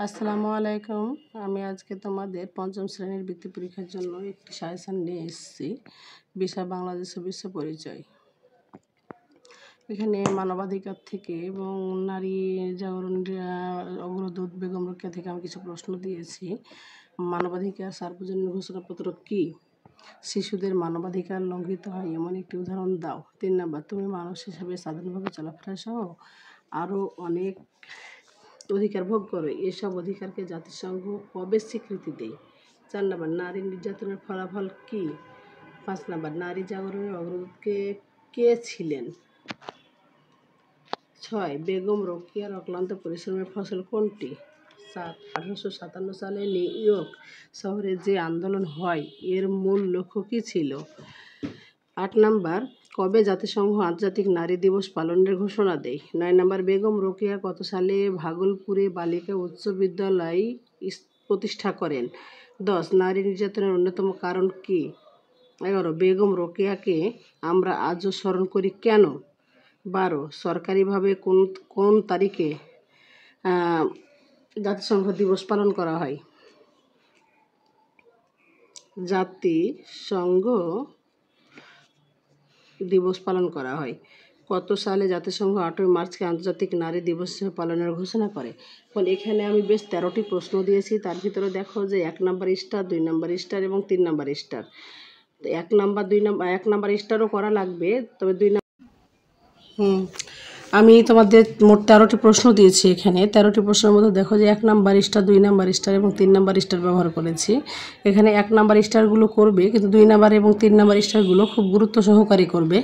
আসসালামু আলাইকুম। আমি আজকে তোমাদের পঞ্চম শ্রেণীর বৃত্তি পরীক্ষার জন্য একটি সাজেশন নিয়ে এসেছি। বিষয় বাংলাদেশ ও বিশ্ব পরিচয়। এখানে মানবাধিকার থেকে এবং নারী জাগরণ অগ্রদূত বেগম রোকেয়া থেকে আমি কিছু প্রশ্ন দিয়েছি। মানবাধিকার সার্বজনীন ঘোষণাপত্র কী? শিশুদের মানবাধিকার লঙ্ঘিত হয় এমন একটি উদাহরণ দাও। 3 নাম্বার, তুমি মানুষ হিসেবে স্বাধীনভাবে চলাফেরা সহ আরও অনেক অধিকার ভোগ করো। এসব অধিকারকে জাতিসংঘ কবে স্বীকৃতি দেয়? 4 নাম্বার, নারী নির্যাতনের ফলাফল কী? 5 নাম্বার, নারী জাগরণের অগ্রদূত কে ছিলেন? 6, বেগম রোকেয়ার অক্লান্ত পরিশ্রমের ফসল কোনটি? 7, 1857 সালে নিউ ইয়র্ক শহরে যে আন্দোলন হয় এর মূল লক্ষ্য কী ছিল? 8 নাম্বার, কবে জাতিসংঘ আন্তর্জাতিক নারী দিবস পালনের ঘোষণা দেয়? 9 নাম্বার, বেগম রোকেয়া কত সালে ভাগলপুরে বালিকা উচ্চ বিদ্যালয় প্রতিষ্ঠা করেন? 10, নারী নির্যাতনের অন্যতম কারণ কী? 11, বেগম রোকেয়াকে আমরা আজও স্মরণ করি কেন? 12, সরকারিভাবে কোন তারিখে জাতিসংঘ দিবস পালন করা হয়? জাতিসংঘ দিবস পালন করা হয়। কত সালে জাতিসংঘ 8ই মার্চকে আন্তর্জাতিক নারী দিবস হিসেবে পালনের ঘোষণা করে? ফলে এখানে আমি বেশ 13টি প্রশ্ন দিয়েছি। তার ভিতরে দেখো যে 1 নাম্বার স্টার, 2 নাম্বার স্টার এবং 3 নাম্বার স্টার। তো 1 নাম্বার স্টারও করা লাগবে, তবে 2 নাম্বার আমি তোমাদের মোট 13টি প্রশ্ন দিয়েছি। এখানে 13টি প্রশ্নের মধ্যে দেখো যে 1 নাম্বার স্টার, 2 নাম্বার স্টার এবং 3 নাম্বার স্টার ব্যবহার করেছি। এখানে 1 নাম্বার স্টারগুলো করবে, কিন্তু 2 নাম্বার এবং 3 নাম্বার স্টারগুলো খুব গুরুত্ব সহকারে করবে।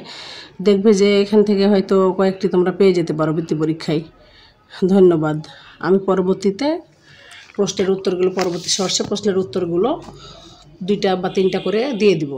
দেখবে যে এখান থেকে হয়তো কয়েকটি তোমরা পেয়ে যেতে পারো বৃত্তি পরীক্ষায়। ধন্যবাদ। আমি পরবর্তীতে পরবর্তী শর্টসে প্রশ্নের উত্তরগুলো 2টা বা 3টা করে দিয়ে দিব।